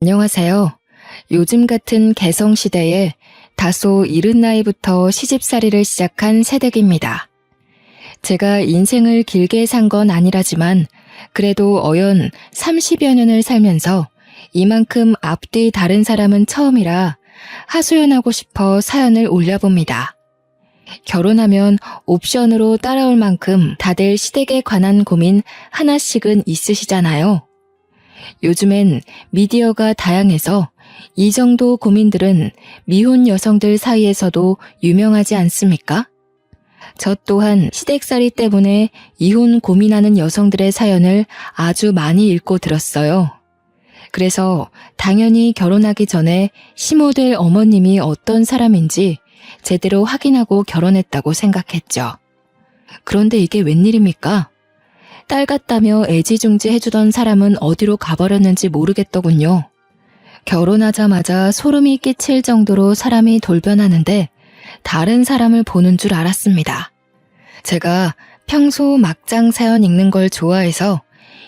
안녕하세요. 요즘 같은 개성시대에 다소 이른 나이부터 시집살이를 시작한 새댁입니다. 제가 인생을 길게 산 건 아니라지만 그래도 어연 30여 년을 살면서 이만큼 앞뒤 다른 사람은 처음이라 하소연하고 싶어 사연을 올려봅니다. 결혼하면 옵션으로 따라올 만큼 다들 시댁에 관한 고민 하나씩은 있으시잖아요. 요즘엔 미디어가 다양해서 이 정도 고민들은 미혼 여성들 사이에서도 유명하지 않습니까? 저 또한 시댁살이 때문에 이혼 고민하는 여성들의 사연을 아주 많이 읽고 들었어요. 그래서 당연히 결혼하기 전에 시모될 어머님이 어떤 사람인지 제대로 확인하고 결혼했다고 생각했죠. 그런데 이게 웬일입니까? 딸 같다며 애지중지 해주던 사람은 어디로 가버렸는지 모르겠더군요. 결혼하자마자 소름이 끼칠 정도로 사람이 돌변하는데 다른 사람을 보는 줄 알았습니다. 제가 평소 막장 사연 읽는 걸 좋아해서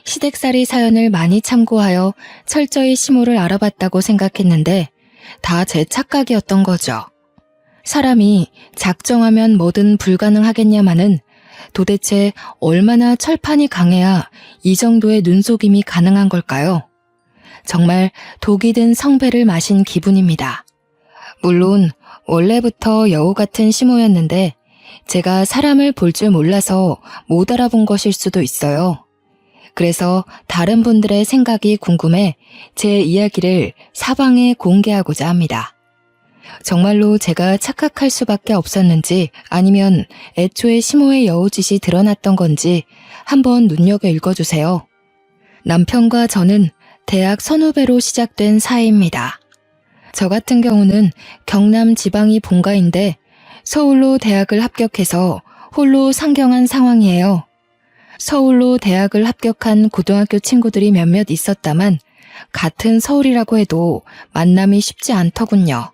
시댁살이 사연을 많이 참고하여 철저히 시모를 알아봤다고 생각했는데 다 제 착각이었던 거죠. 사람이 작정하면 뭐든 불가능하겠냐마는 도대체 얼마나 철판이 강해야 이 정도의 눈속임이 가능한 걸까요? 정말 독이 든 성배를 마신 기분입니다. 물론 원래부터 여우 같은 시모였는데 제가 사람을 볼 줄 몰라서 못 알아본 것일 수도 있어요. 그래서 다른 분들의 생각이 궁금해 제 이야기를 사방에 공개하고자 합니다. 정말로 제가 착각할 수밖에 없었는지 아니면 애초에 시모의 여우짓이 드러났던 건지 한번 눈여겨 읽어주세요. 남편과 저는 대학 선후배로 시작된 사이입니다. 저 같은 경우는 경남 지방이 본가인데 서울로 대학을 합격해서 홀로 상경한 상황이에요. 서울로 대학을 합격한 고등학교 친구들이 몇몇 있었다만 같은 서울이라고 해도 만남이 쉽지 않더군요.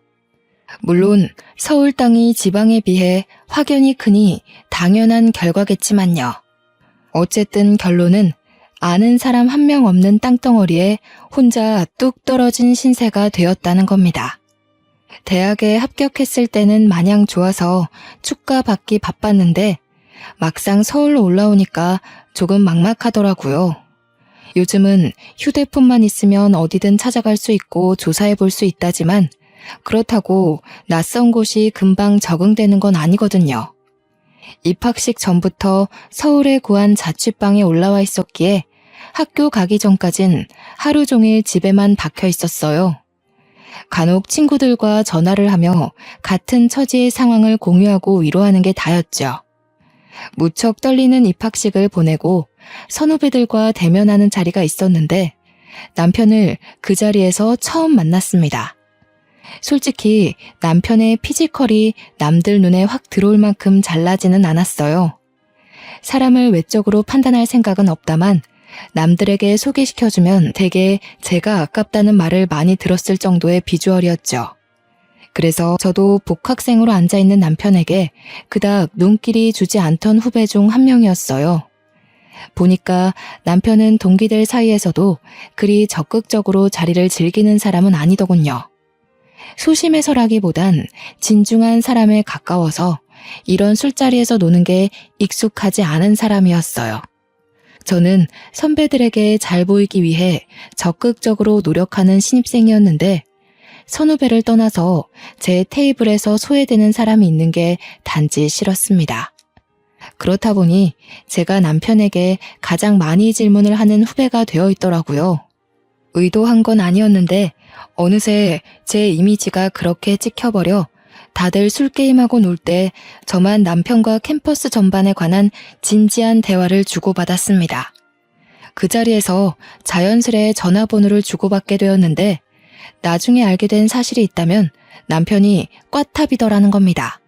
물론 서울 땅이 지방에 비해 확연히 크니 당연한 결과겠지만요. 어쨌든 결론은 아는 사람 한 명 없는 땅덩어리에 혼자 뚝 떨어진 신세가 되었다는 겁니다. 대학에 합격했을 때는 마냥 좋아서 축가받기 바빴는데 막상 서울로 올라오니까 조금 막막하더라고요. 요즘은 휴대폰만 있으면 어디든 찾아갈 수 있고 조사해 볼 수 있다지만 그렇다고 낯선 곳이 금방 적응되는 건 아니거든요. 입학식 전부터 서울에 구한 자취방에 올라와 있었기에 학교 가기 전까진 하루 종일 집에만 박혀 있었어요. 간혹 친구들과 전화를 하며 같은 처지의 상황을 공유하고 위로하는 게 다였죠. 무척 떨리는 입학식을 보내고 선후배들과 대면하는 자리가 있었는데 남편을 그 자리에서 처음 만났습니다. 솔직히 남편의 피지컬이 남들 눈에 확 들어올 만큼 잘나지는 않았어요. 사람을 외적으로 판단할 생각은 없다만 남들에게 소개시켜주면 되게 제가 아깝다는 말을 많이 들었을 정도의 비주얼이었죠. 그래서 저도 복학생으로 앉아있는 남편에게 그닥 눈길이 주지 않던 후배 중 한 명이었어요. 보니까 남편은 동기들 사이에서도 그리 적극적으로 자리를 즐기는 사람은 아니더군요. 소심해서라기보단 진중한 사람에 가까워서 이런 술자리에서 노는 게 익숙하지 않은 사람이었어요. 저는 선배들에게 잘 보이기 위해 적극적으로 노력하는 신입생이었는데 선후배를 떠나서 제 테이블에서 소외되는 사람이 있는 게 단지 싫었습니다. 그렇다 보니 제가 남편에게 가장 많이 질문을 하는 후배가 되어 있더라고요. 의도한 건 아니었는데 어느새 제 이미지가 그렇게 찍혀버려 다들 술게임하고 놀 때 저만 남편과 캠퍼스 전반에 관한 진지한 대화를 주고받았습니다. 그 자리에서 자연스레 전화번호를 주고받게 되었는데 나중에 알게 된 사실이 있다면 남편이 꽈탑이더라는 겁니다.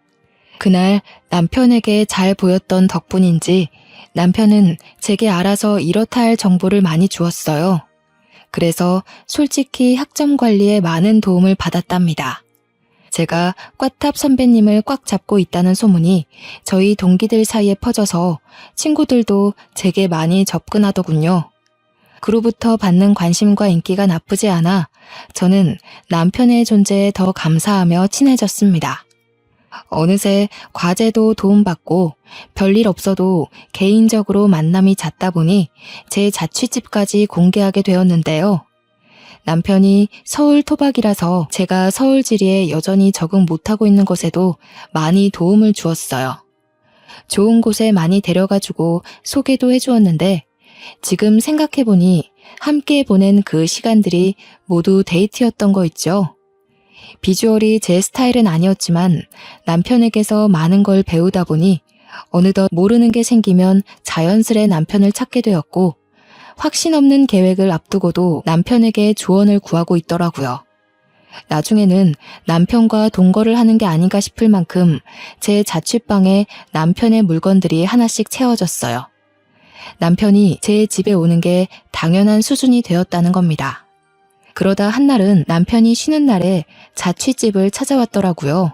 그날 남편에게 잘 보였던 덕분인지 남편은 제게 알아서 이렇다 할 정보를 많이 주었어요. 그래서 솔직히 학점 관리에 많은 도움을 받았답니다. 제가 꽈탑 선배님을 꽉 잡고 있다는 소문이 저희 동기들 사이에 퍼져서 친구들도 제게 많이 접근하더군요. 그로부터 받는 관심과 인기가 나쁘지 않아 저는 남편의 존재에 더 감사하며 친해졌습니다. 어느새 과제도 도움받고 별일 없어도 개인적으로 만남이 잦다 보니 제 자취집까지 공개하게 되었는데요. 남편이 서울 토박이라서 제가 서울 지리에 여전히 적응 못하고 있는 것에도 많이 도움을 주었어요. 좋은 곳에 많이 데려가주고 소개도 해주었는데 지금 생각해보니 함께 보낸 그 시간들이 모두 데이트였던 거 있죠. 비주얼이 제 스타일은 아니었지만 남편에게서 많은 걸 배우다 보니 어느덧 모르는 게 생기면 자연스레 남편을 찾게 되었고 확신 없는 계획을 앞두고도 남편에게 조언을 구하고 있더라고요. 나중에는 남편과 동거를 하는 게 아닌가 싶을 만큼 제 자취방에 남편의 물건들이 하나씩 채워졌어요. 남편이 제 집에 오는 게 당연한 수준이 되었다는 겁니다. 그러다 한날은 남편이 쉬는 날에 자취집을 찾아왔더라고요.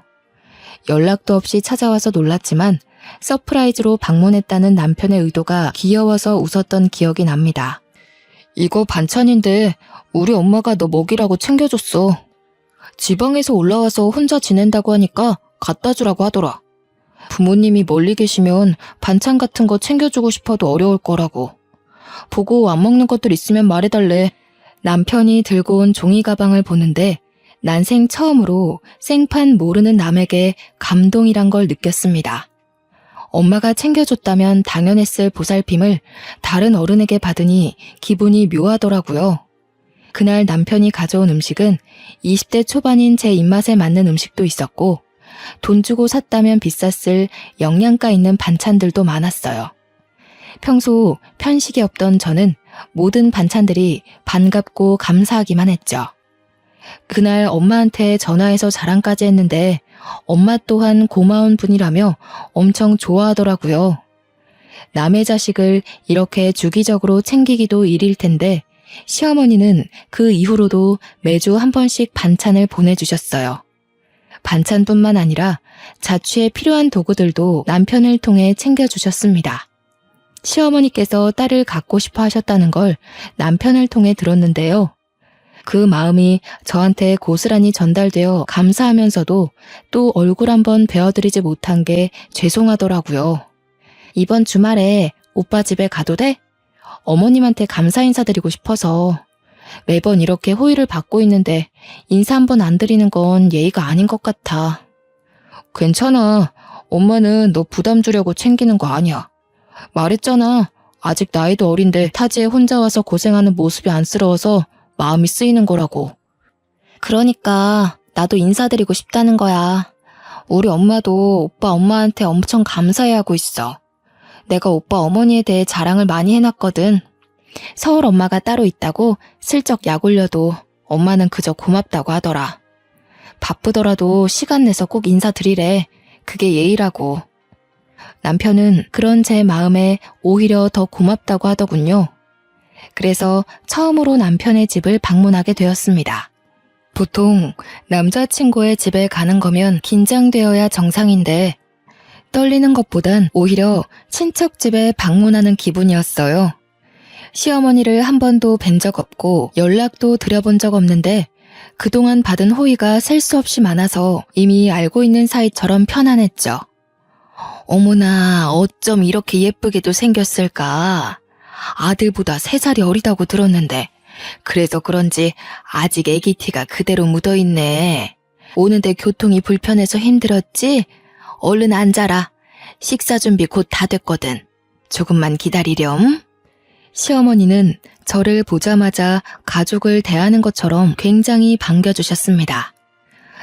연락도 없이 찾아와서 놀랐지만 서프라이즈로 방문했다는 남편의 의도가 귀여워서 웃었던 기억이 납니다. 이거 반찬인데 우리 엄마가 너 먹이라고 챙겨줬어. 지방에서 올라와서 혼자 지낸다고 하니까 갖다 주라고 하더라. 부모님이 멀리 계시면 반찬 같은 거 챙겨주고 싶어도 어려울 거라고. 보고 안 먹는 것들 있으면 말해달래. 남편이 들고 온 종이 가방을 보는데 난생 처음으로 생판 모르는 남에게 감동이란 걸 느꼈습니다. 엄마가 챙겨줬다면 당연했을 보살핌을 다른 어른에게 받으니 기분이 묘하더라고요. 그날 남편이 가져온 음식은 20대 초반인 제 입맛에 맞는 음식도 있었고 돈 주고 샀다면 비쌌을 영양가 있는 반찬들도 많았어요. 평소 편식이 없던 저는 모든 반찬들이 반갑고 감사하기만 했죠. 그날 엄마한테 전화해서 자랑까지 했는데 엄마 또한 고마운 분이라며 엄청 좋아하더라고요. 남의 자식을 이렇게 주기적으로 챙기기도 일일 텐데 시어머니는 그 이후로도 매주 한 번씩 반찬을 보내주셨어요. 반찬뿐만 아니라 자취에 필요한 도구들도 남편을 통해 챙겨주셨습니다. 시어머니께서 딸을 갖고 싶어 하셨다는 걸 남편을 통해 들었는데요. 그 마음이 저한테 고스란히 전달되어 감사하면서도 또 얼굴 한번 뵈어드리지 못한 게 죄송하더라고요. 이번 주말에 오빠 집에 가도 돼? 어머님한테 감사 인사드리고 싶어서. 매번 이렇게 호의를 받고 있는데 인사 한번 안 드리는 건 예의가 아닌 것 같아. 괜찮아. 엄마는 너 부담 주려고 챙기는 거 아니야. 말했잖아. 아직 나이도 어린데 타지에 혼자 와서 고생하는 모습이 안쓰러워서 마음이 쓰이는 거라고. 그러니까 나도 인사드리고 싶다는 거야. 우리 엄마도 오빠 엄마한테 엄청 감사해하고 있어. 내가 오빠 어머니에 대해 자랑을 많이 해놨거든. 서울 엄마가 따로 있다고 슬쩍 약 올려도 엄마는 그저 고맙다고 하더라. 바쁘더라도 시간 내서 꼭 인사드리래. 그게 예의라고. 남편은 그런 제 마음에 오히려 더 고맙다고 하더군요. 그래서 처음으로 남편의 집을 방문하게 되었습니다. 보통 남자친구의 집에 가는 거면 긴장되어야 정상인데 떨리는 것보단 오히려 친척 집에 방문하는 기분이었어요. 시어머니를 한 번도 뵌 적 없고 연락도 드려본 적 없는데 그동안 받은 호의가 셀 수 없이 많아서 이미 알고 있는 사이처럼 편안했죠. 어머나, 어쩜 이렇게 예쁘게도 생겼을까. 아들보다 3살이 어리다고 들었는데 그래서 그런지 아직 애기 티가 그대로 묻어있네. 오는데 교통이 불편해서 힘들었지? 얼른 앉아라. 식사 준비 곧 다 됐거든. 조금만 기다리렴. 시어머니는 저를 보자마자 가족을 대하는 것처럼 굉장히 반겨주셨습니다.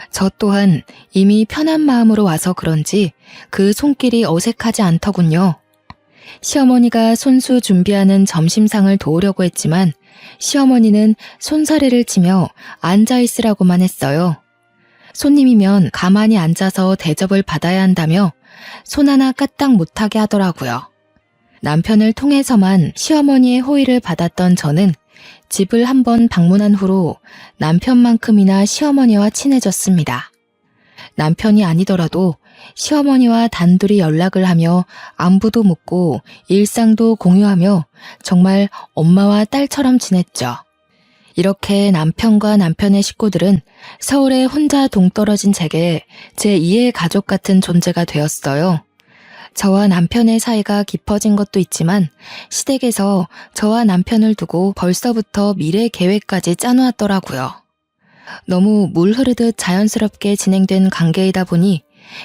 저 또한 이미 편한 마음으로 와서 그런지 그 손길이 어색하지 않더군요. 시어머니가 손수 준비하는 점심상을 도우려고 했지만 시어머니는 손사래를 치며 앉아있으라고만 했어요. 손님이면 가만히 앉아서 대접을 받아야 한다며 손 하나 까딱 못하게 하더라고요. 남편을 통해서만 시어머니의 호의를 받았던 저는 집을 한번 방문한 후로 남편만큼이나 시어머니와 친해졌습니다. 남편이 아니더라도 시어머니와 단둘이 연락을 하며 안부도 묻고 일상도 공유하며 정말 엄마와 딸처럼 지냈죠. 이렇게 남편과 남편의 식구들은 서울에 혼자 동떨어진 제게 제2의 가족 같은 존재가 되었어요. 저와 남편의 사이가 깊어진 것도 있지만 시댁에서 저와 남편을 두고 벌써부터 미래 계획까지 짜놓았더라고요. 너무 물 흐르듯 자연스럽게 진행된 관계이다 보니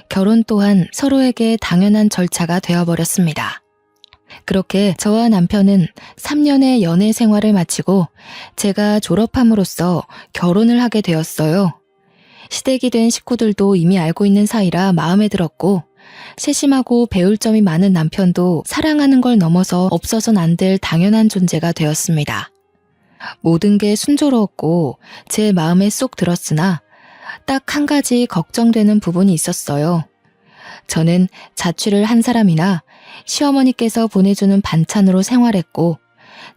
결혼 또한 서로에게 당연한 절차가 되어버렸습니다. 그렇게 저와 남편은 3년의 연애 생활을 마치고 제가 졸업함으로써 결혼을 하게 되었어요. 시댁이 된 식구들도 이미 알고 있는 사이라 마음에 들었고 세심하고 배울 점이 많은 남편도 사랑하는 걸 넘어서 없어선 안 될 당연한 존재가 되었습니다. 모든 게 순조로웠고 제 마음에 쏙 들었으나 딱 한 가지 걱정되는 부분이 있었어요. 저는 자취를 한 사람이나 시어머니께서 보내주는 반찬으로 생활했고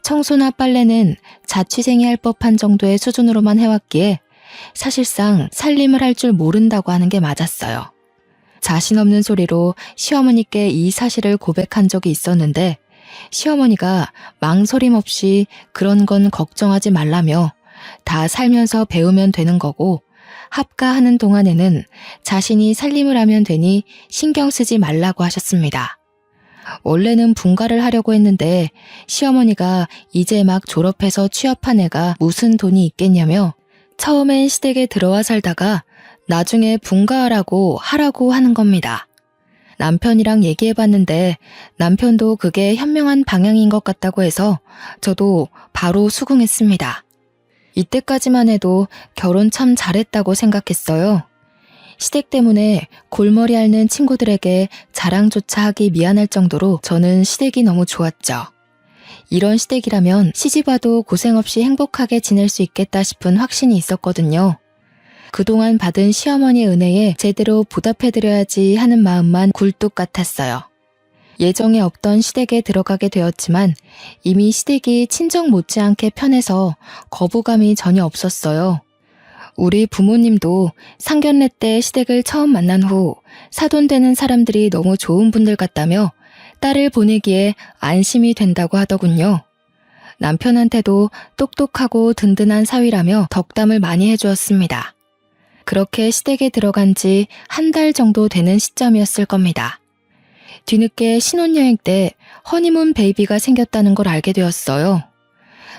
청소나 빨래는 자취생이 할 법한 정도의 수준으로만 해왔기에 사실상 살림을 할 줄 모른다고 하는 게 맞았어요. 자신 없는 소리로 시어머니께 이 사실을 고백한 적이 있었는데 시어머니가 망설임 없이 그런 건 걱정하지 말라며 다 살면서 배우면 되는 거고 합가하는 동안에는 자신이 살림을 하면 되니 신경 쓰지 말라고 하셨습니다. 원래는 분가를 하려고 했는데 시어머니가 이제 막 졸업해서 취업한 애가 무슨 돈이 있겠냐며 처음엔 시댁에 들어와 살다가 나중에 분가하라고 하라고 하는 겁니다. 남편이랑 얘기해봤는데 남편도 그게 현명한 방향인 것 같다고 해서 저도 바로 수긍했습니다. 이때까지만 해도 결혼 참 잘했다고 생각했어요. 시댁 때문에 골머리 앓는 친구들에게 자랑조차 하기 미안할 정도로 저는 시댁이 너무 좋았죠. 이런 시댁이라면 시집와도 고생 없이 행복하게 지낼 수 있겠다 싶은 확신이 있었거든요. 그동안 받은 시어머니의 은혜에 제대로 보답해드려야지 하는 마음만 굴뚝 같았어요. 예정에 없던 시댁에 들어가게 되었지만 이미 시댁이 친정 못지않게 편해서 거부감이 전혀 없었어요. 우리 부모님도 상견례 때 시댁을 처음 만난 후 사돈되는 사람들이 너무 좋은 분들 같다며 딸을 보내기에 안심이 된다고 하더군요. 남편한테도 똑똑하고 든든한 사위라며 덕담을 많이 해주었습니다. 그렇게 시댁에 들어간 지 한 달 정도 되는 시점이었을 겁니다. 뒤늦게 신혼여행 때 허니문 베이비가 생겼다는 걸 알게 되었어요.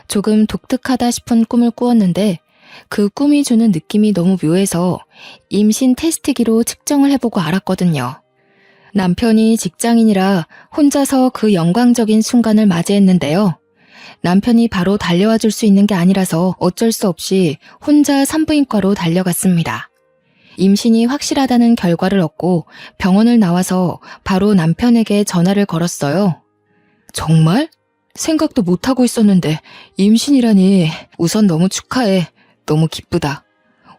조금 독특하다 싶은 꿈을 꾸었는데 그 꿈이 주는 느낌이 너무 묘해서 임신 테스트기로 측정을 해보고 알았거든요. 남편이 직장인이라 혼자서 그 영광적인 순간을 맞이했는데요. 남편이 바로 달려와 줄 수 있는 게 아니라서 어쩔 수 없이 혼자 산부인과로 달려갔습니다. 임신이 확실하다는 결과를 얻고 병원을 나와서 바로 남편에게 전화를 걸었어요. 정말? 생각도 못하고 있었는데 임신이라니. 우선 너무 축하해. 너무 기쁘다.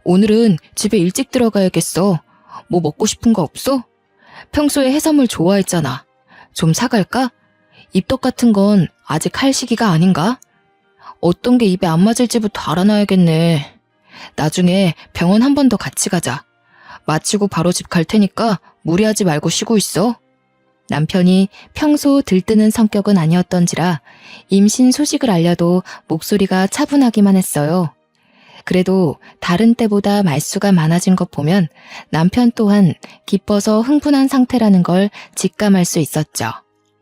오늘은 집에 일찍 들어가야겠어. 뭐 먹고 싶은 거 없어? 평소에 해산물 좋아했잖아. 좀 사갈까? 입덧 같은 건 아직 할 시기가 아닌가? 어떤 게 입에 안 맞을지부터 알아놔야겠네. 나중에 병원 한 번 더 같이 가자. 마치고 바로 집 갈 테니까 무리하지 말고 쉬고 있어. 남편이 평소 들뜨는 성격은 아니었던지라 임신 소식을 알려도 목소리가 차분하기만 했어요. 그래도 다른 때보다 말수가 많아진 것 보면 남편 또한 기뻐서 흥분한 상태라는 걸 직감할 수 있었죠.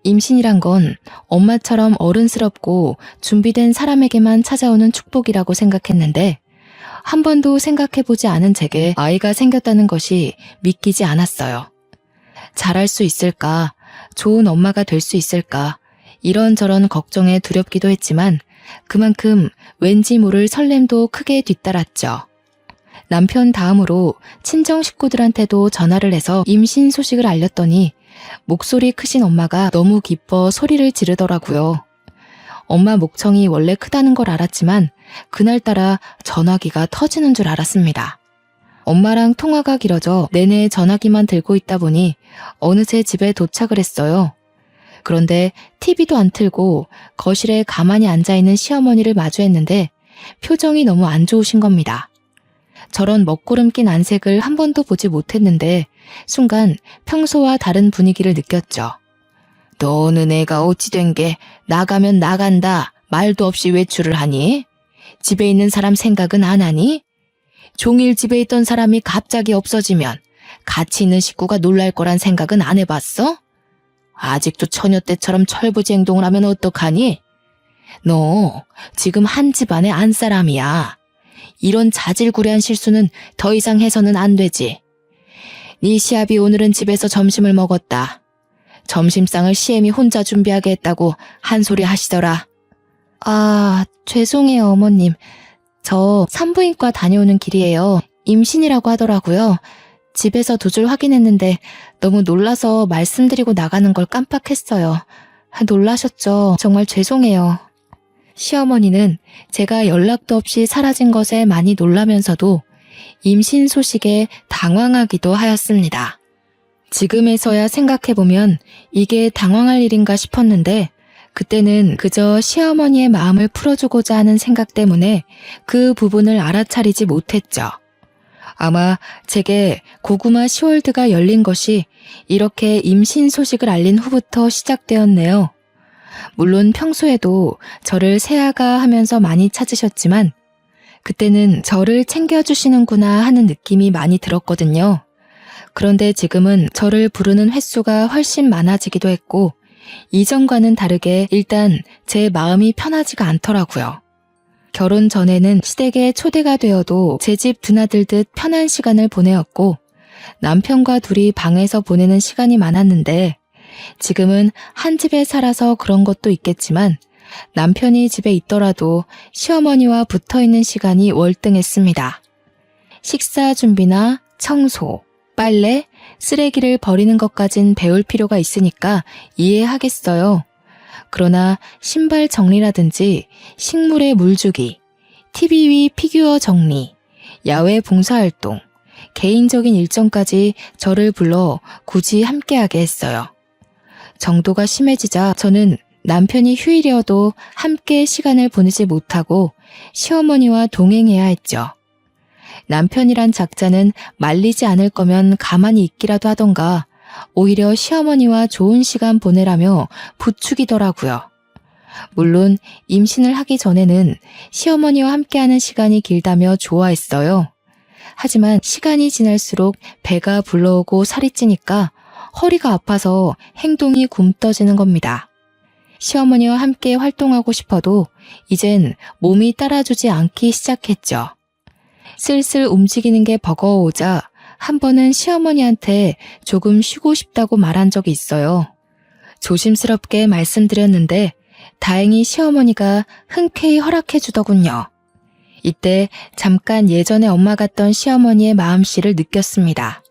임신이란 건 엄마처럼 어른스럽고 준비된 사람에게만 찾아오는 축복이라고 생각했는데 한 번도 생각해보지 않은 제게 아이가 생겼다는 것이 믿기지 않았어요. 잘할 수 있을까? 좋은 엄마가 될 수 있을까? 이런저런 걱정에 두렵기도 했지만 그만큼 왠지 모를 설렘도 크게 뒤따랐죠. 남편 다음으로 친정 식구들한테도 전화를 해서 임신 소식을 알렸더니 목소리 크신 엄마가 너무 기뻐 소리를 지르더라고요. 엄마 목청이 원래 크다는 걸 알았지만 그날따라 전화기가 터지는 줄 알았습니다. 엄마랑 통화가 길어져 내내 전화기만 들고 있다 보니 어느새 집에 도착을 했어요. 그런데 TV도 안 틀고 거실에 가만히 앉아있는 시어머니를 마주했는데 표정이 너무 안 좋으신 겁니다. 저런 먹구름 낀 안색을 한 번도 보지 못했는데 순간 평소와 다른 분위기를 느꼈죠. 너는 애가 어찌 된 게 나가면 나간다 말도 없이 외출을 하니? 집에 있는 사람 생각은 안 하니? 종일 집에 있던 사람이 갑자기 없어지면 같이 있는 식구가 놀랄 거란 생각은 안 해봤어? 아직도 처녀 때처럼 철부지 행동을 하면 어떡하니? 너 지금 한 집안의 안사람이야. 이런 자질구레한 실수는 더 이상 해서는 안 되지. 네 시아비 오늘은 집에서 점심을 먹었다. 점심상을 시엠이 혼자 준비하게 했다고 한 소리 하시더라. 아, 죄송해요, 어머님. 저 산부인과 다녀오는 길이에요. 임신이라고 하더라고요. 집에서 두 줄 확인했는데 너무 놀라서 말씀드리고 나가는 걸 깜빡했어요. 놀라셨죠? 정말 죄송해요. 시어머니는 제가 연락도 없이 사라진 것에 많이 놀라면서도 임신 소식에 당황하기도 하였습니다. 지금에서야 생각해보면 이게 당황할 일인가 싶었는데 그때는 그저 시어머니의 마음을 풀어주고자 하는 생각 때문에 그 부분을 알아차리지 못했죠. 아마 제게 고구마 시월드가 열린 것이 이렇게 임신 소식을 알린 후부터 시작되었네요. 물론 평소에도 저를 새아가 하면서 많이 찾으셨지만 그때는 저를 챙겨주시는구나 하는 느낌이 많이 들었거든요. 그런데 지금은 저를 부르는 횟수가 훨씬 많아지기도 했고 이전과는 다르게 일단 제 마음이 편하지가 않더라고요. 결혼 전에는 시댁에 초대가 되어도 제 집 드나들듯 편한 시간을 보내었고 남편과 둘이 방에서 보내는 시간이 많았는데 지금은 한 집에 살아서 그런 것도 있겠지만 남편이 집에 있더라도 시어머니와 붙어있는 시간이 월등했습니다. 식사 준비나 청소, 빨래, 쓰레기를 버리는 것까진 배울 필요가 있으니까 이해하겠어요. 그러나 신발 정리라든지 식물에 물 주기, TV 위 피규어 정리, 야외 봉사활동, 개인적인 일정까지 저를 불러 굳이 함께하게 했어요. 정도가 심해지자 저는 남편이 휴일이어도 함께 시간을 보내지 못하고 시어머니와 동행해야 했죠. 남편이란 작자는 말리지 않을 거면 가만히 있기라도 하던가 오히려 시어머니와 좋은 시간 보내라며 부추기더라고요. 물론 임신을 하기 전에는 시어머니와 함께하는 시간이 길다며 좋아했어요. 하지만 시간이 지날수록 배가 불러오고 살이 찌니까 허리가 아파서 행동이 굼떠지는 겁니다. 시어머니와 함께 활동하고 싶어도 이젠 몸이 따라주지 않기 시작했죠. 슬슬 움직이는 게 버거워오자 한 번은 시어머니한테 조금 쉬고 싶다고 말한 적이 있어요. 조심스럽게 말씀드렸는데 다행히 시어머니가 흔쾌히 허락해 주더군요. 이때 잠깐 예전에 엄마 같던 시어머니의 마음씨를 느꼈습니다.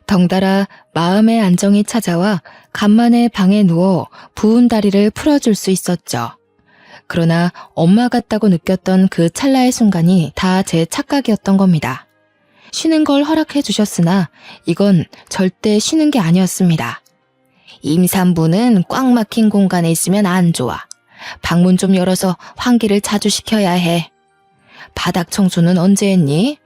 덩달아 마음의 안정이 찾아와 간만에 방에 누워 부은 다리를 풀어줄 수 있었죠. 그러나 엄마 같다고 느꼈던 그 찰나의 순간이 다 제 착각이었던 겁니다. 쉬는 걸 허락해 주셨으나 이건 절대 쉬는 게 아니었습니다. 임산부는 꽉 막힌 공간에 있으면 안 좋아. 방문 좀 열어서 환기를 자주 시켜야 해. 바닥 청소는 언제 했니?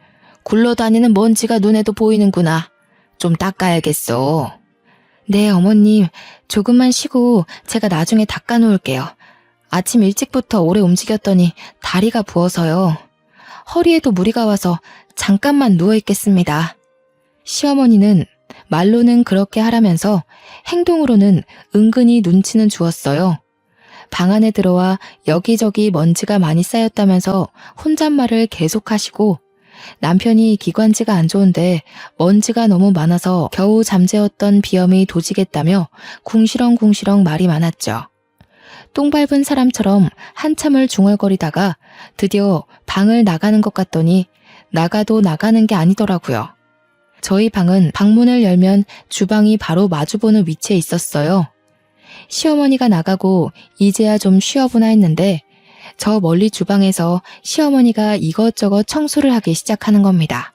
굴러다니는 먼지가 눈에도 보이는구나. 좀 닦아야겠어. 네, 어머님. 조금만 쉬고 제가 나중에 닦아놓을게요. 아침 일찍부터 오래 움직였더니 다리가 부어서요. 허리에도 무리가 와서 잠깐만 누워있겠습니다. 시어머니는 말로는 그렇게 하라면서 행동으로는 은근히 눈치는 주었어요. 방 안에 들어와 여기저기 먼지가 많이 쌓였다면서 혼잣말을 계속하시고 남편이 기관지가 안 좋은데 먼지가 너무 많아서 겨우 잠재웠던 비염이 도지겠다며 궁시렁궁시렁 말이 많았죠. 똥 밟은 사람처럼 한참을 중얼거리다가 드디어 방을 나가는 것 같더니 나가도 나가는 게 아니더라고요. 저희 방은 방문을 열면 주방이 바로 마주보는 위치에 있었어요. 시어머니가 나가고 이제야 좀 쉬어보나 했는데 저 멀리 주방에서 시어머니가 이것저것 청소를 하기 시작하는 겁니다.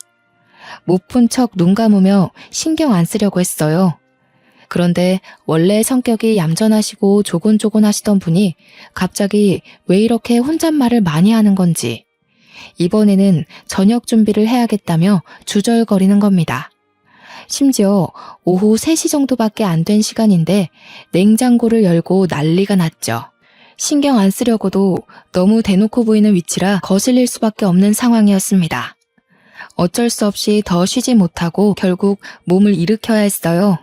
못 푼 척 눈 감으며 신경 안 쓰려고 했어요. 그런데 원래 성격이 얌전하시고 조곤조곤 하시던 분이 갑자기 왜 이렇게 혼잣말을 많이 하는 건지 이번에는 저녁 준비를 해야겠다며 주절거리는 겁니다. 심지어 오후 3시 정도밖에 안 된 시간인데 냉장고를 열고 난리가 났죠. 신경 안 쓰려고도 너무 대놓고 보이는 위치라 거슬릴 수밖에 없는 상황이었습니다. 어쩔 수 없이 더 쉬지 못하고 결국 몸을 일으켜야 했어요.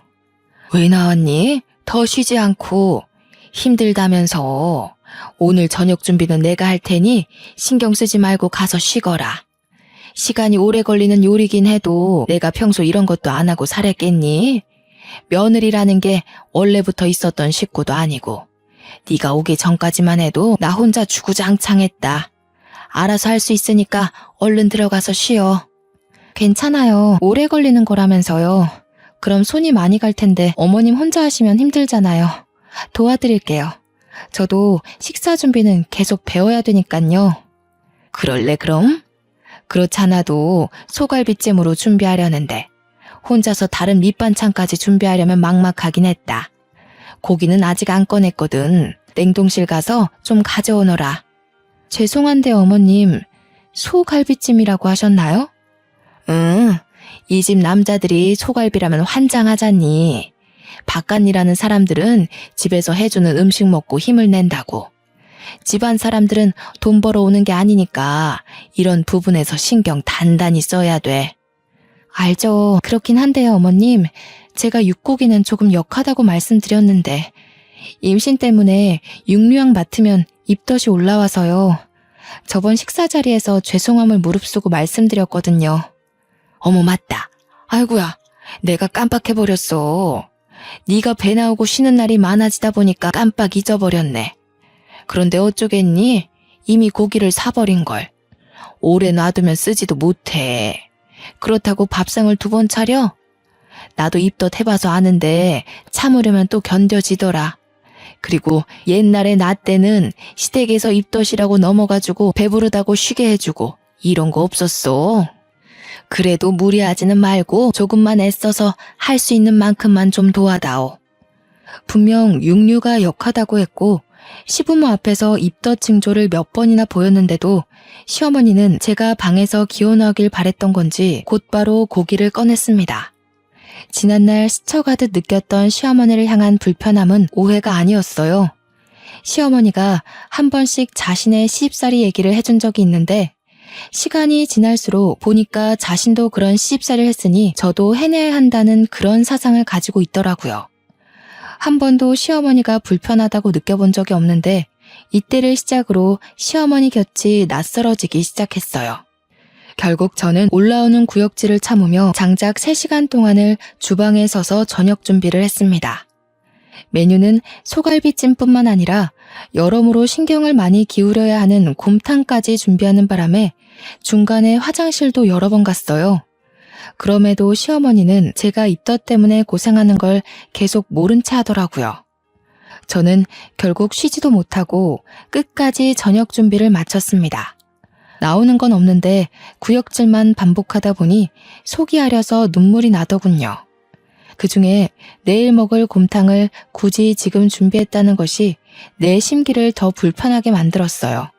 왜 나왔니? 더 쉬지 않고. 힘들다면서. 오늘 저녁 준비는 내가 할 테니 신경 쓰지 말고 가서 쉬거라. 시간이 오래 걸리는 요리긴 해도 내가 평소 이런 것도 안 하고 살았겠니? 며느리라는 게 원래부터 있었던 식구도 아니고 네가 오기 전까지만 해도 나 혼자 주구장창했다. 알아서 할 수 있으니까 얼른 들어가서 쉬어. 괜찮아요. 오래 걸리는 거라면서요. 그럼 손이 많이 갈 텐데 어머님 혼자 하시면 힘들잖아요. 도와드릴게요. 저도 식사 준비는 계속 배워야 되니깐요. 그럴래 그럼? 그렇잖아도 소갈비찜으로 준비하려는데 혼자서 다른 밑반찬까지 준비하려면 막막하긴 했다. 고기는 아직 안 꺼냈거든. 냉동실 가서 좀 가져오너라. 죄송한데 어머님, 소갈비찜이라고 하셨나요? 응, 이 집 남자들이 소갈비라면 환장하잖니. 바깥 일하는 사람들은 집에서 해주는 음식 먹고 힘을 낸다고. 집안 사람들은 돈 벌어오는 게 아니니까 이런 부분에서 신경 단단히 써야 돼. 알죠. 그렇긴 한데요, 어머님. 제가 육고기는 조금 역하다고 말씀드렸는데 임신 때문에 육류향 맡으면 입덧이 올라와서요. 저번 식사 자리에서 죄송함을 무릅쓰고 말씀드렸거든요. 어머 맞다. 아이고야, 내가 깜빡해버렸어. 네가 배 나오고 쉬는 날이 많아지다 보니까 깜빡 잊어버렸네. 그런데 어쩌겠니? 이미 고기를 사버린걸. 오래 놔두면 쓰지도 못해. 그렇다고 밥상을 2번 차려? 나도 입덧 해봐서 아는데 참으려면 또 견뎌지더라. 그리고 옛날에 나 때는 시댁에서 입덧이라고 넘어가지고 배부르다고 쉬게 해주고 이런 거 없었어. 그래도 무리하지는 말고 조금만 애써서 할 수 있는 만큼만 좀 도와다오. 분명 육류가 역하다고 했고 시부모 앞에서 입덧 징조를 몇 번이나 보였는데도 시어머니는 제가 방에서 기원하길 바랬던 건지 곧바로 고기를 꺼냈습니다. 지난날 스쳐가듯 느꼈던 시어머니를 향한 불편함은 오해가 아니었어요. 시어머니가 한 번씩 자신의 시집살이 얘기를 해준 적이 있는데 시간이 지날수록 보니까 자신도 그런 시집살이를 했으니 저도 해내야 한다는 그런 사상을 가지고 있더라고요. 한 번도 시어머니가 불편하다고 느껴본 적이 없는데 이때를 시작으로 시어머니 곁이 낯설어지기 시작했어요. 결국 저는 올라오는 구역질을 참으며 장작 3시간 동안을 주방에 서서 저녁 준비를 했습니다. 메뉴는 소갈비찜뿐만 아니라 여러모로 신경을 많이 기울여야 하는 곰탕까지 준비하는 바람에 중간에 화장실도 여러 번 갔어요. 그럼에도 시어머니는 제가 입덧 때문에 고생하는 걸 계속 모른 채 하더라고요. 저는 결국 쉬지도 못하고 끝까지 저녁 준비를 마쳤습니다. 나오는 건 없는데 구역질만 반복하다 보니 속이 아려서 눈물이 나더군요. 그중에 내일 먹을 곰탕을 굳이 지금 준비했다는 것이 내 심기를 더 불편하게 만들었어요.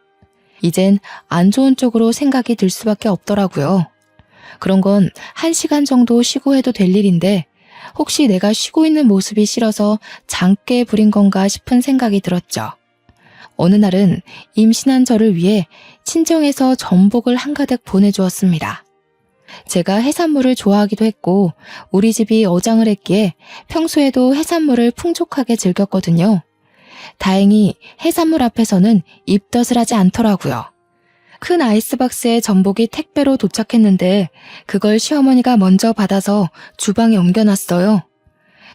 이젠 안 좋은 쪽으로 생각이 들 수밖에 없더라고요. 그런 건 1시간 정도 쉬고 해도 될 일인데 혹시 내가 쉬고 있는 모습이 싫어서 장깨 부린 건가 싶은 생각이 들었죠. 어느 날은 임신한 저를 위해 친정에서 전복을 한가득 보내주었습니다. 제가 해산물을 좋아하기도 했고 우리 집이 어장을 했기에 평소에도 해산물을 풍족하게 즐겼거든요. 다행히 해산물 앞에서는 입덧을 하지 않더라고요. 큰 아이스박스에 전복이 택배로 도착했는데 그걸 시어머니가 먼저 받아서 주방에 옮겨놨어요.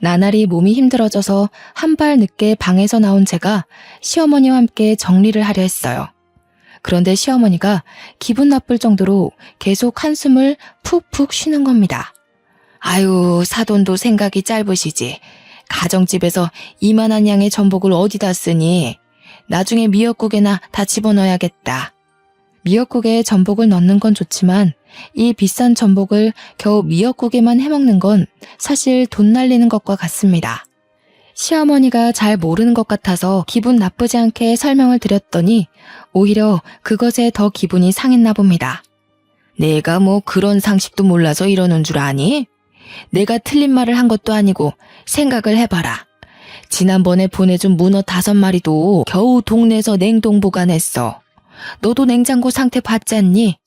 나날이 몸이 힘들어져서 한 발 늦게 방에서 나온 제가 시어머니와 함께 정리를 하려 했어요. 그런데 시어머니가 기분 나쁠 정도로 계속 한숨을 푹푹 쉬는 겁니다. 아유, 사돈도 생각이 짧으시지. 가정집에서 이만한 양의 전복을 어디다 쓰니? 나중에 미역국에나 다 집어넣어야겠다. 미역국에 전복을 넣는 건 좋지만 이 비싼 전복을 겨우 미역국에만 해먹는 건 사실 돈 날리는 것과 같습니다. 시어머니가 잘 모르는 것 같아서 기분 나쁘지 않게 설명을 드렸더니 오히려 그것에 더 기분이 상했나 봅니다. 내가 뭐 그런 상식도 몰라서 이러는 줄 아니? 내가 틀린 말을 한 것도 아니고 생각을 해봐라. 지난번에 보내준 문어 5마리도 겨우 동네에서 냉동 보관했어. 너도 냉장고 상태 봤지 않니?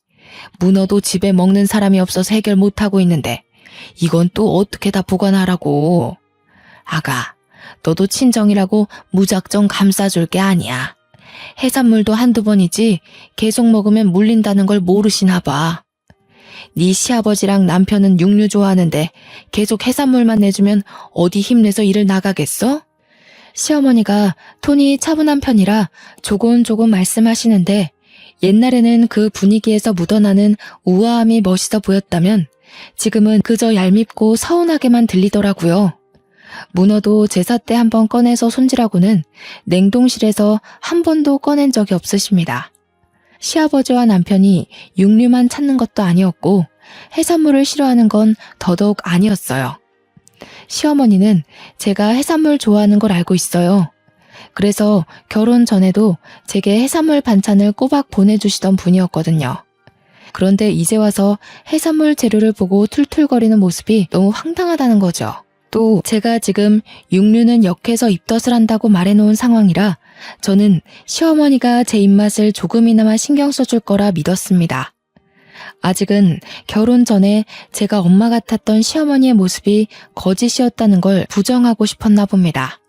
문어도 집에 먹는 사람이 없어서 해결 못하고 있는데 이건 또 어떻게 다 보관하라고. 아가, 너도 친정이라고 무작정 감싸줄 게 아니야. 해산물도 한두 번이지 계속 먹으면 물린다는 걸 모르시나 봐. 네 시아버지랑 남편은 육류 좋아하는데 계속 해산물만 내주면 어디 힘내서 일을 나가겠어? 시어머니가 톤이 차분한 편이라 조곤조곤 말씀하시는데 옛날에는 그 분위기에서 묻어나는 우아함이 멋있어 보였다면 지금은 그저 얄밉고 서운하게만 들리더라고요. 문어도 제사 때 한번 꺼내서 손질하고는 냉동실에서 한 번도 꺼낸 적이 없으십니다. 시아버지와 남편이 육류만 찾는 것도 아니었고 해산물을 싫어하는 건 더더욱 아니었어요. 시어머니는 제가 해산물 좋아하는 걸 알고 있어요. 그래서 결혼 전에도 제게 해산물 반찬을 꼬박 보내주시던 분이었거든요. 그런데 이제 와서 해산물 재료를 보고 툴툴거리는 모습이 너무 황당하다는 거죠. 또 제가 지금 육류는 역해서 입덧을 한다고 말해놓은 상황이라 저는 시어머니가 제 입맛을 조금이나마 신경 써줄 거라 믿었습니다. 아직은 결혼 전에 제가 엄마 같았던 시어머니의 모습이 거짓이었다는 걸 부정하고 싶었나 봅니다.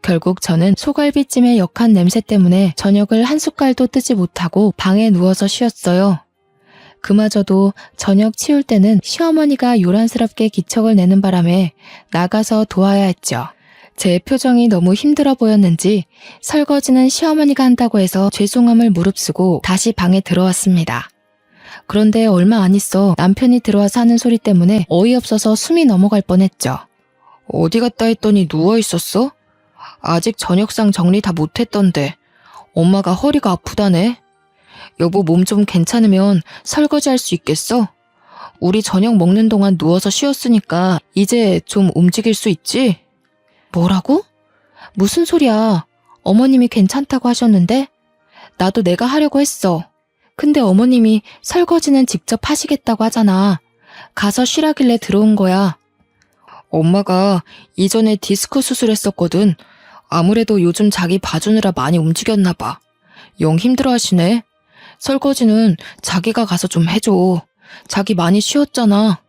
결국 저는 소갈비찜의 역한 냄새 때문에 저녁을 한 숟갈도 뜨지 못하고 방에 누워서 쉬었어요. 그마저도 저녁 치울 때는 시어머니가 요란스럽게 기척을 내는 바람에 나가서 도와야 했죠. 제 표정이 너무 힘들어 보였는지 설거지는 시어머니가 한다고 해서 죄송함을 무릅쓰고 다시 방에 들어왔습니다. 그런데 얼마 안 있어 남편이 들어와서 하는 소리 때문에 어이없어서 숨이 넘어갈 뻔했죠. 어디 갔다 했더니 누워 있었어? 아직 저녁상 정리 다 못했던데. 엄마가 허리가 아프다네. 여보 몸 좀 괜찮으면 설거지할 수 있겠어? 우리 저녁 먹는 동안 누워서 쉬었으니까 이제 좀 움직일 수 있지? 뭐라고? 무슨 소리야? 어머님이 괜찮다고 하셨는데? 나도 내가 하려고 했어. 근데 어머님이 설거지는 직접 하시겠다고 하잖아. 가서 쉬라길래 들어온 거야. 엄마가 이전에 디스크 수술했었거든. 아무래도 요즘 자기 봐주느라 많이 움직였나 봐. 영 힘들어하시네. 설거지는 자기가 가서 좀 해줘. 자기 많이 쉬었잖아.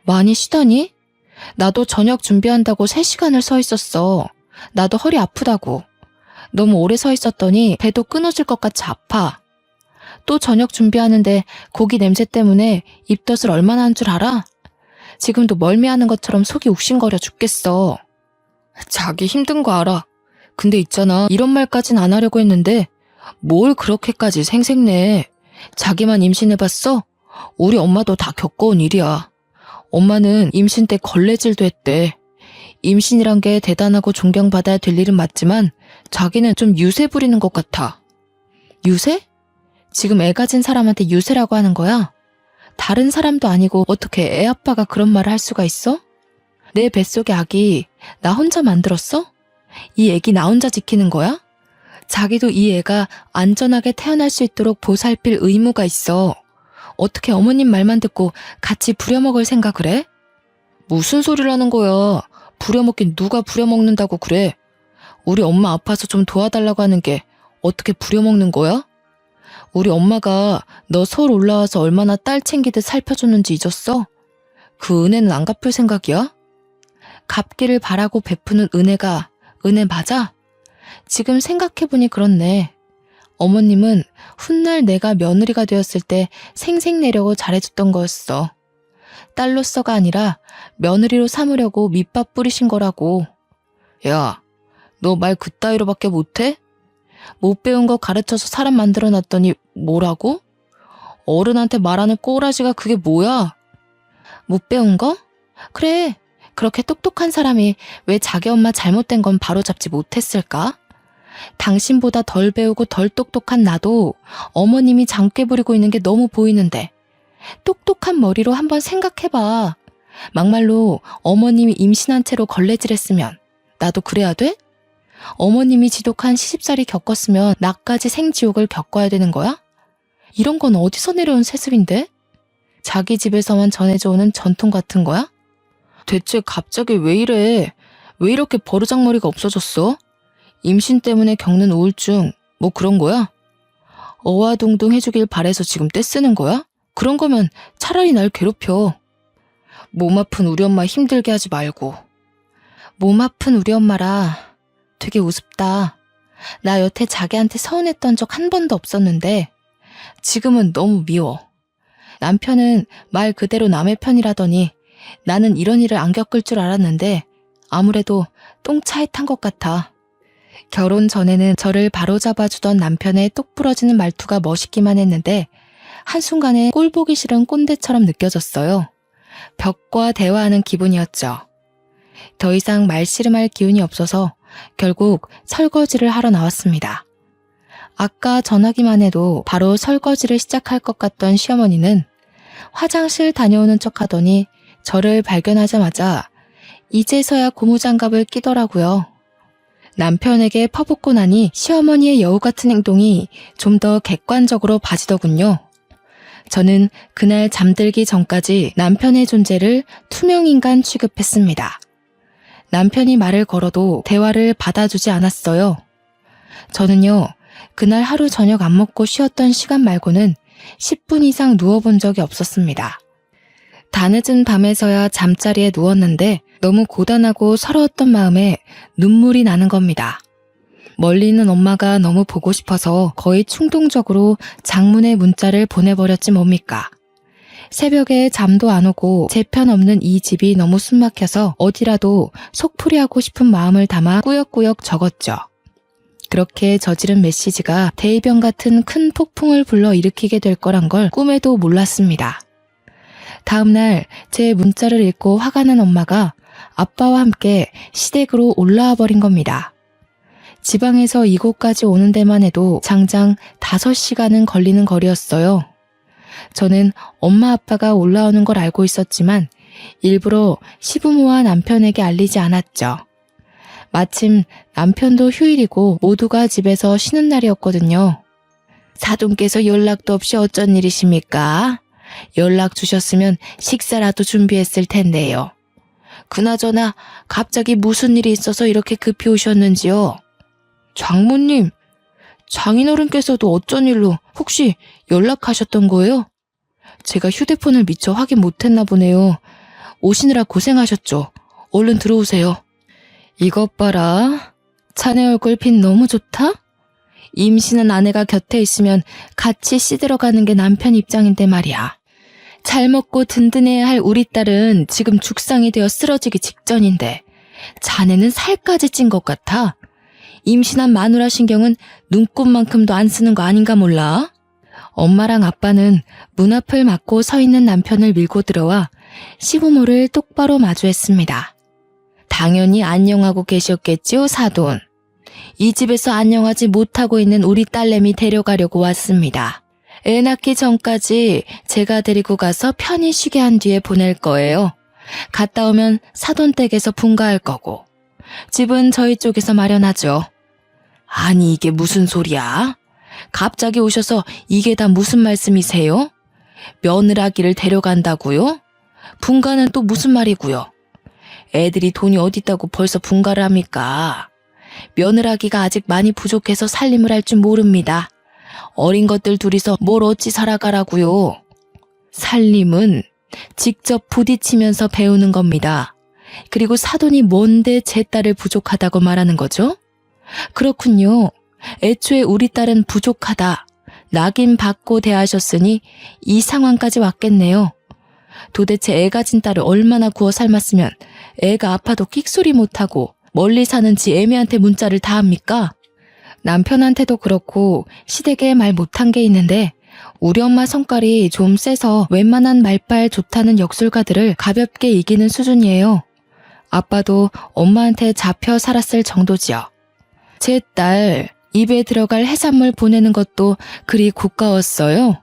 많이 쉬다니? 나도 저녁 준비한다고 3시간을 서 있었어. 나도 허리 아프다고. 너무 오래 서 있었더니 배도 끊어질 것 같이 아파. 또 저녁 준비하는데 고기 냄새 때문에 입덧을 얼마나 한 줄 알아? 지금도 멀미하는 것처럼 속이 욱신거려 죽겠어. 자기 힘든 거 알아. 근데 있잖아, 이런 말까진 안 하려고 했는데 뭘 그렇게까지 생색내. 자기만 임신해봤어? 우리 엄마도 다 겪어온 일이야. 엄마는 임신 때 걸레질도 했대. 임신이란 게 대단하고 존경받아야 될 일은 맞지만 자기는 좀 유세 부리는 것 같아. 유세? 지금 애 가진 사람한테 유세라고 하는 거야? 다른 사람도 아니고 어떻게 애 아빠가 그런 말을 할 수가 있어? 내 뱃속의 아기 나 혼자 만들었어? 이 애기 나 혼자 지키는 거야? 자기도 이 애가 안전하게 태어날 수 있도록 보살필 의무가 있어. 어떻게 어머님 말만 듣고 같이 부려먹을 생각을 해? 무슨 소리를 하는 거야. 부려먹긴 누가 부려먹는다고 그래. 우리 엄마 아파서 좀 도와달라고 하는 게 어떻게 부려먹는 거야? 우리 엄마가 너 서울 올라와서 얼마나 딸 챙기듯 살펴줬는지 잊었어? 그 은혜는 안 갚을 생각이야? 갚기를 바라고 베푸는 은혜가 은혜 맞아? 지금 생각해보니 그렇네. 어머님은 훗날 내가 며느리가 되었을 때 생색내려고 잘해줬던 거였어. 딸로서가 아니라 며느리로 삼으려고 밑밥 뿌리신 거라고. 야, 너 말 그따위로밖에 못해? 못 배운 거 가르쳐서 사람 만들어놨더니 뭐라고? 어른한테 말하는 꼬라지가 그게 뭐야? 못 배운 거? 그래, 그렇게 똑똑한 사람이 왜 자기 엄마 잘못된 건 바로잡지 못했을까? 당신보다 덜 배우고 덜 똑똑한 나도 어머님이 장깨 부리고 있는 게 너무 보이는데 똑똑한 머리로 한번 생각해봐. 막말로 어머님이 임신한 채로 걸레질했으면 나도 그래야 돼? 어머님이 지독한 시집살이 겪었으면 나까지 생지옥을 겪어야 되는 거야? 이런 건 어디서 내려온 세습인데? 자기 집에서만 전해져 오는 전통 같은 거야? 대체 갑자기 왜 이래? 왜 이렇게 버르장머리가 없어졌어? 임신 때문에 겪는 우울증, 뭐 그런 거야? 어와동동 해주길 바래서 지금 떼쓰는 거야? 그런 거면 차라리 날 괴롭혀. 몸 아픈 우리 엄마 힘들게 하지 말고. 몸 아픈 우리 엄마라 되게 우습다. 나 여태 자기한테 서운했던 적 한 번도 없었는데 지금은 너무 미워. 남편은 말 그대로 남의 편이라더니 나는 이런 일을 안 겪을 줄 알았는데 아무래도 똥 차에 탄 것 같아. 결혼 전에는 저를 바로잡아주던 남편의 똑 부러지는 말투가 멋있기만 했는데 한순간에 꼴보기 싫은 꼰대처럼 느껴졌어요. 벽과 대화하는 기분이었죠. 더 이상 말씨름할 기운이 없어서 결국 설거지를 하러 나왔습니다. 아까 전화기만 해도 바로 설거지를 시작할 것 같던 시어머니는 화장실 다녀오는 척 하더니 저를 발견하자마자 이제서야 고무장갑을 끼더라고요. 남편에게 퍼붓고 나니 시어머니의 여우 같은 행동이 좀 더 객관적으로 봐지더군요. 저는 그날 잠들기 전까지 남편의 존재를 투명인간 취급했습니다. 남편이 말을 걸어도 대화를 받아주지 않았어요. 저는요, 그날 하루 저녁 안 먹고 쉬었던 시간 말고는 10분 이상 누워본 적이 없었습니다. 다 늦은 밤에서야 잠자리에 누웠는데 너무 고단하고 서러웠던 마음에 눈물이 나는 겁니다. 멀리 있는 엄마가 너무 보고 싶어서 거의 충동적으로 장문의 문자를 보내버렸지 뭡니까. 새벽에 잠도 안 오고 제 편 없는 이 집이 너무 숨막혀서 어디라도 속풀이하고 싶은 마음을 담아 꾸역꾸역 적었죠. 그렇게 저지른 메시지가 대이변 같은 큰 폭풍을 불러일으키게 될 거란 걸 꿈에도 몰랐습니다. 다음날 제 문자를 읽고 화가 난 엄마가 아빠와 함께 시댁으로 올라와 버린 겁니다. 지방에서 이곳까지 오는 데만 해도 장장 5시간은 걸리는 거리였어요. 저는 엄마 아빠가 올라오는 걸 알고 있었지만 일부러 시부모와 남편에게 알리지 않았죠. 마침 남편도 휴일이고 모두가 집에서 쉬는 날이었거든요. 사돈께서 연락도 없이 어쩐 일이십니까? 연락 주셨으면 식사라도 준비했을 텐데요. 그나저나 갑자기 무슨 일이 있어서 이렇게 급히 오셨는지요? 장모님, 장인어른께서도 어쩐 일로 혹시 연락하셨던 거예요? 제가 휴대폰을 미처 확인 못했나 보네요. 오시느라 고생하셨죠. 얼른 들어오세요. 이것 봐라. 자네 얼굴빛 너무 좋다? 임신한 아내가 곁에 있으면 같이 씻으러 가는 게 남편 입장인데 말이야. 잘 먹고 든든해야 할 우리 딸은 지금 죽상이 되어 쓰러지기 직전인데 자네는 살까지 찐 것 같아. 임신한 마누라 신경은 눈곱만큼도 안 쓰는 거 아닌가 몰라? 엄마랑 아빠는 문 앞을 막고 서 있는 남편을 밀고 들어와 시부모를 똑바로 마주했습니다. 당연히 안녕하고 계셨겠지요, 사돈. 이 집에서 안녕하지 못하고 있는 우리 딸내미 데려가려고 왔습니다. 애 낳기 전까지 제가 데리고 가서 편히 쉬게 한 뒤에 보낼 거예요. 갔다 오면 사돈 댁에서 분가할 거고. 집은 저희 쪽에서 마련하죠. 아니 이게 무슨 소리야? 갑자기 오셔서 이게 다 무슨 말씀이세요? 며느라기를 데려간다고요? 분가는 또 무슨 말이고요? 애들이 돈이 어디 있다고 벌써 분가를 합니까? 며느라기가 아직 많이 부족해서 살림을 할 줄 모릅니다. 어린 것들 둘이서 뭘 어찌 살아가라고요? 살림은 직접 부딪히면서 배우는 겁니다. 그리고 사돈이 뭔데 제 딸을 부족하다고 말하는 거죠? 그렇군요. 애초에 우리 딸은 부족하다. 낙인 받고 대하셨으니 이 상황까지 왔겠네요. 도대체 애 가진 딸을 얼마나 구워 삶았으면 애가 아파도 끽소리 못하고 멀리 사는 지 애미한테 문자를 다 합니까? 남편한테도 그렇고 시댁에 말 못한 게 있는데 우리 엄마 성깔이 좀 세서 웬만한 말빨 좋다는 역술가들을 가볍게 이기는 수준이에요. 아빠도 엄마한테 잡혀 살았을 정도지요. 제 딸 입에 들어갈 해산물 보내는 것도 그리 고가웠어요.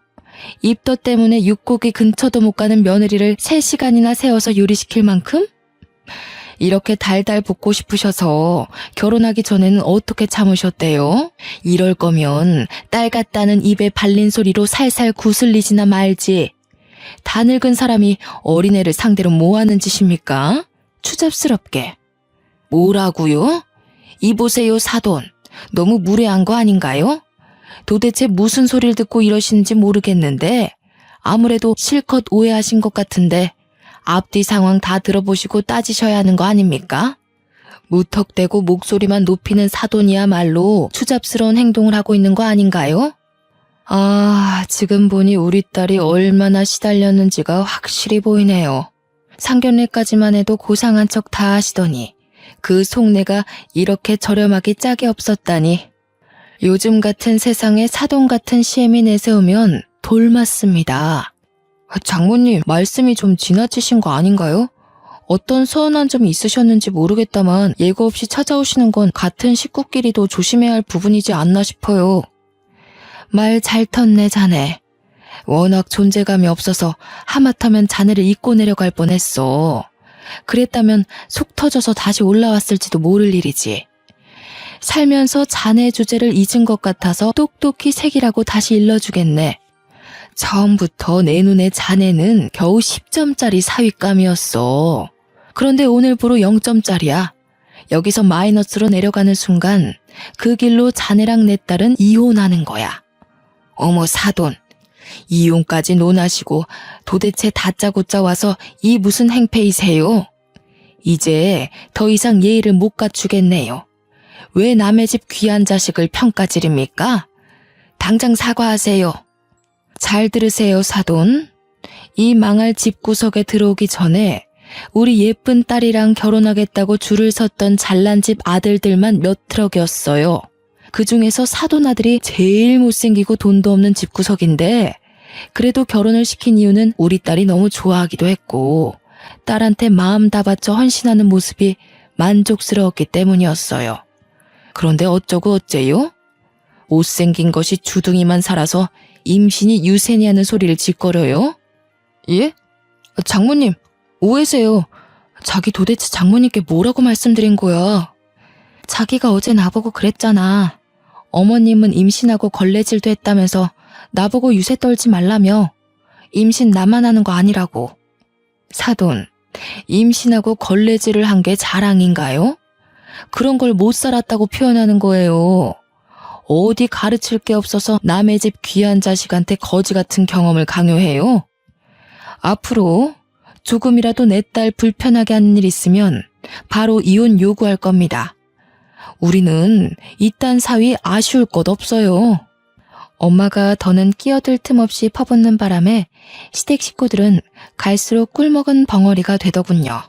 입덧 때문에 육고기 근처도 못 가는 며느리를 3시간이나 세워서 요리시킬 만큼? 이렇게 달달 볶고 싶으셔서 결혼하기 전에는 어떻게 참으셨대요? 이럴 거면 딸 같다는 입에 발린 소리로 살살 구슬리지나 말지. 다 늙은 사람이 어린애를 상대로 뭐 하는 짓입니까? 추잡스럽게. 뭐라고요? 이보세요, 사돈. 너무 무례한 거 아닌가요? 도대체 무슨 소리를 듣고 이러시는지 모르겠는데 아무래도 실컷 오해하신 것 같은데 앞뒤 상황 다 들어보시고 따지셔야 하는 거 아닙니까? 무턱대고 목소리만 높이는 사돈이야말로 추잡스러운 행동을 하고 있는 거 아닌가요? 아, 지금 보니 우리 딸이 얼마나 시달렸는지가 확실히 보이네요. 상견례까지만 해도 고상한 척 다 하시더니 그 속내가 이렇게 저렴하기 짝이 없었다니. 요즘 같은 세상에 사돈 같은 시엠이 내세우면 돌맞습니다. 장모님, 말씀이 좀 지나치신 거 아닌가요? 어떤 서운한 점이 있으셨는지 모르겠다만 예고 없이 찾아오시는 건 같은 식구끼리도 조심해야 할 부분이지 않나 싶어요. 말 잘 텄네, 자네. 워낙 존재감이 없어서 하마터면 자네를 잊고 내려갈 뻔했어. 그랬다면 속 터져서 다시 올라왔을지도 모를 일이지. 살면서 자네 주제를 잊은 것 같아서 똑똑히 새기라고 다시 일러주겠네. 처음부터 내 눈에 자네는 겨우 10점짜리 사윗감이었어. 그런데 오늘부로 0점짜리야. 여기서 마이너스로 내려가는 순간 그 길로 자네랑 내 딸은 이혼하는 거야. 어머 사돈, 이혼까지 논하시고 도대체 다짜고짜 와서 이 무슨 행패이세요? 이제 더 이상 예의를 못 갖추겠네요. 왜 남의 집 귀한 자식을 평가지릅니까? 당장 사과하세요. 잘 들으세요, 사돈. 이 망할 집구석에 들어오기 전에 우리 예쁜 딸이랑 결혼하겠다고 줄을 섰던 잘난 집 아들들만 몇 트럭이었어요. 그중에서 사돈 아들이 제일 못생기고 돈도 없는 집구석인데 그래도 결혼을 시킨 이유는 우리 딸이 너무 좋아하기도 했고 딸한테 마음 다 바쳐 헌신하는 모습이 만족스러웠기 때문이었어요. 그런데 어쩌고 어째요? 못생긴 것이 주둥이만 살아서 임신이 유세니하는 소리를 짓거려요? 예? 장모님, 오해세요. 자기 도대체 장모님께 뭐라고 말씀드린 거야? 자기가 어제 나보고 그랬잖아. 어머님은 임신하고 걸레질도 했다면서 나보고 유세 떨지 말라며. 임신 나만 하는 거 아니라고. 사돈, 임신하고 걸레질을 한 게 자랑인가요? 그런 걸 못 살았다고 표현하는 거예요. 어디 가르칠 게 없어서 남의 집 귀한 자식한테 거지 같은 경험을 강요해요? 앞으로 조금이라도 내 딸 불편하게 하는 일 있으면 바로 이혼 요구할 겁니다. 우리는 이딴 사위 아쉬울 것 없어요. 엄마가 더는 끼어들 틈 없이 퍼붓는 바람에 시댁 식구들은 갈수록 꿀먹은 벙어리가 되더군요.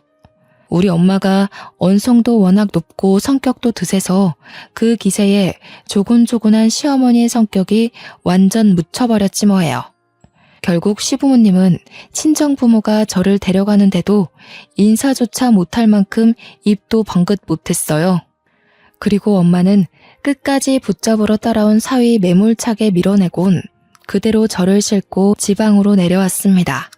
우리 엄마가 언성도 워낙 높고 성격도 드세서 그 기세에 조곤조곤한 시어머니의 성격이 완전 묻혀버렸지 뭐예요. 결국 시부모님은 친정부모가 저를 데려가는데도 인사조차 못할 만큼 입도 번긋 못했어요. 그리고 엄마는 끝까지 붙잡으러 따라온 사위 매몰차게 밀어내곤 그대로 저를 싣고 지방으로 내려왔습니다.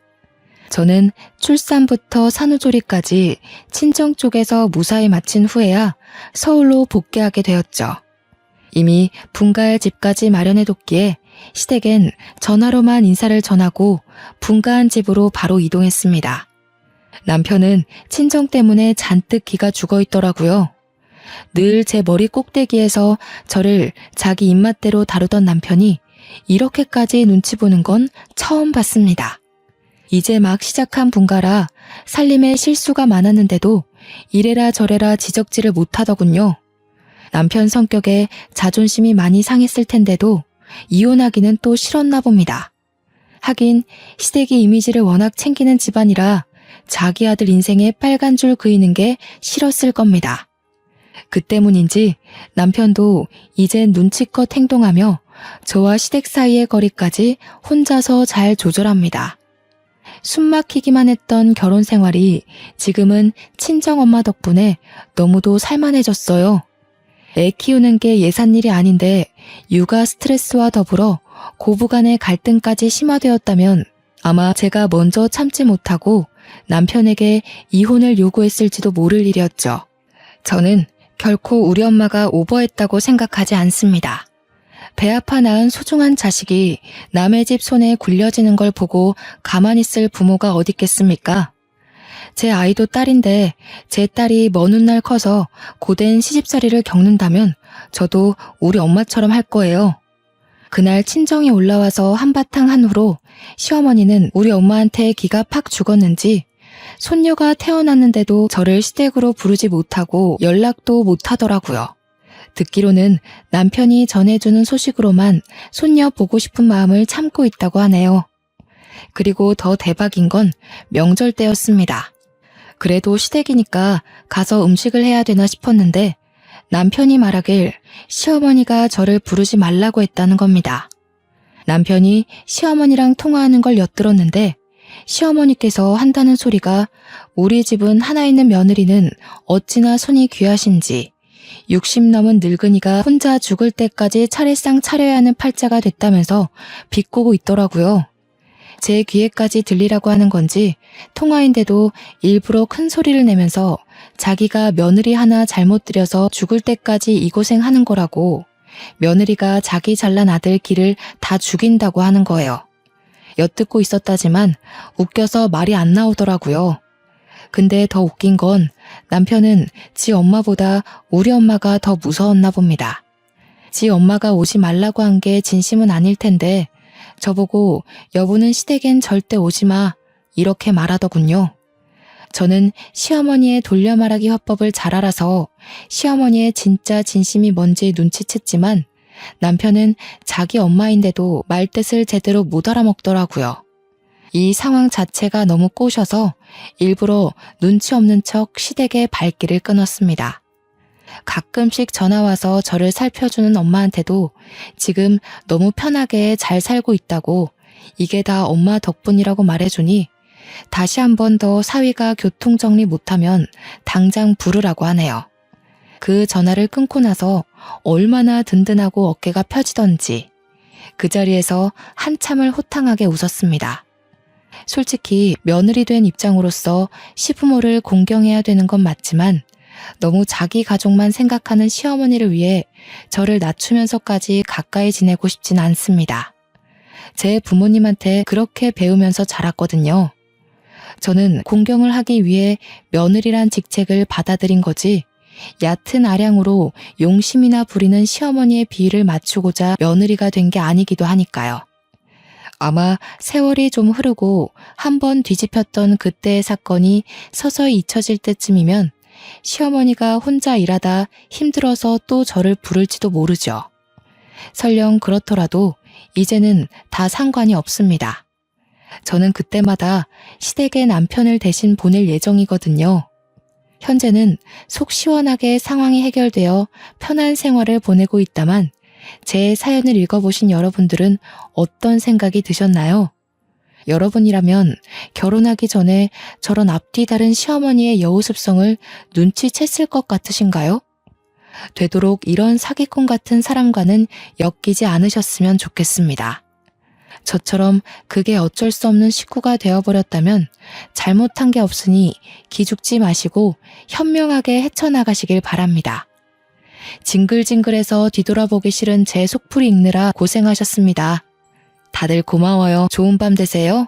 저는 출산부터 산후조리까지 친정 쪽에서 무사히 마친 후에야 서울로 복귀하게 되었죠. 이미 분가할 집까지 마련해뒀기에 시댁엔 전화로만 인사를 전하고 분가한 집으로 바로 이동했습니다. 남편은 친정 때문에 잔뜩 기가 죽어있더라고요. 늘 제 머리 꼭대기에서 저를 자기 입맛대로 다루던 남편이 이렇게까지 눈치 보는 건 처음 봤습니다. 이제 막 시작한 분가라 살림에 실수가 많았는데도 이래라 저래라 지적질을 못하더군요. 남편 성격에 자존심이 많이 상했을 텐데도 이혼하기는 또 싫었나 봅니다. 하긴 시댁이 이미지를 워낙 챙기는 집안이라 자기 아들 인생에 빨간 줄 그이는 게 싫었을 겁니다. 그 때문인지 남편도 이젠 눈치껏 행동하며 저와 시댁 사이의 거리까지 혼자서 잘 조절합니다. 숨막히기만 했던 결혼 생활이 지금은 친정엄마 덕분에 너무도 살만해졌어요. 애 키우는 게 예산일이 아닌데 육아 스트레스와 더불어 고부간의 갈등까지 심화되었다면 아마 제가 먼저 참지 못하고 남편에게 이혼을 요구했을지도 모를 일이었죠. 저는 결코 우리 엄마가 오버했다고 생각하지 않습니다. 배 아파 낳은 소중한 자식이 남의 집 손에 굴려지는 걸 보고 가만히 있을 부모가 어딨겠습니까? 제 아이도 딸인데 제 딸이 먼 훗날 커서 고된 시집살이를 겪는다면 저도 우리 엄마처럼 할 거예요. 그날 친정이 올라와서 한바탕 한 후로 시어머니는 우리 엄마한테 기가 팍 죽었는지 손녀가 태어났는데도 저를 시댁으로 부르지 못하고 연락도 못하더라고요. 듣기로는 남편이 전해주는 소식으로만 손녀 보고 싶은 마음을 참고 있다고 하네요. 그리고 더 대박인 건 명절 때였습니다. 그래도 시댁이니까 가서 음식을 해야 되나 싶었는데 남편이 말하길 시어머니가 저를 부르지 말라고 했다는 겁니다. 남편이 시어머니랑 통화하는 걸 엿들었는데 시어머니께서 한다는 소리가 우리 집은 하나 있는 며느리는 어찌나 손이 귀하신지 60 넘은 늙은이가 혼자 죽을 때까지 차례상 차려야 하는 팔자가 됐다면서 비꼬고 있더라고요. 제 귀에까지 들리라고 하는 건지 통화인데도 일부러 큰 소리를 내면서 자기가 며느리 하나 잘못 들여서 죽을 때까지 이 고생하는 거라고 며느리가 자기 잘난 아들 길을 다 죽인다고 하는 거예요. 엿듣고 있었다지만 웃겨서 말이 안 나오더라고요. 근데 더 웃긴 건 남편은 지 엄마보다 우리 엄마가 더 무서웠나 봅니다. 지 엄마가 오지 말라고 한 게 진심은 아닐 텐데 저보고 여보는 시댁엔 절대 오지 마 이렇게 말하더군요. 저는 시어머니의 돌려 말하기 화법을 잘 알아서 시어머니의 진짜 진심이 뭔지 눈치챘지만 남편은 자기 엄마인데도 말뜻을 제대로 못 알아먹더라고요. 이 상황 자체가 너무 꼬셔서 일부러 눈치 없는 척 시댁의 발길을 끊었습니다. 가끔씩 전화와서 저를 살펴주는 엄마한테도 지금 너무 편하게 잘 살고 있다고 이게 다 엄마 덕분이라고 말해주니 다시 한 번 더 사위가 교통정리 못하면 당장 부르라고 하네요. 그 전화를 끊고 나서 얼마나 든든하고 어깨가 펴지던지 그 자리에서 한참을 호탕하게 웃었습니다. 솔직히 며느리 된 입장으로서 시부모를 공경해야 되는 건 맞지만 너무 자기 가족만 생각하는 시어머니를 위해 저를 낮추면서까지 가까이 지내고 싶진 않습니다. 제 부모님한테 그렇게 배우면서 자랐거든요. 저는 공경을 하기 위해 며느리란 직책을 받아들인 거지 얕은 아량으로 용심이나 부리는 시어머니의 비위를 맞추고자 며느리가 된 게 아니기도 하니까요. 아마 세월이 좀 흐르고 한번 뒤집혔던 그때의 사건이 서서히 잊혀질 때쯤이면 시어머니가 혼자 일하다 힘들어서 또 저를 부를지도 모르죠. 설령 그렇더라도 이제는 다 상관이 없습니다. 저는 그때마다 시댁에 남편을 대신 보낼 예정이거든요. 현재는 속 시원하게 상황이 해결되어 편한 생활을 보내고 있다만 제 사연을 읽어보신 여러분들은 어떤 생각이 드셨나요? 여러분이라면 결혼하기 전에 저런 앞뒤 다른 시어머니의 여우습성을 눈치챘을 것 같으신가요? 되도록 이런 사기꾼 같은 사람과는 엮이지 않으셨으면 좋겠습니다. 저처럼 그게 어쩔 수 없는 식구가 되어버렸다면 잘못한 게 없으니 기죽지 마시고 현명하게 헤쳐나가시길 바랍니다. 징글징글해서 뒤돌아보기 싫은 제 속풀이 읽느라 고생하셨습니다. 다들 고마워요. 좋은 밤 되세요.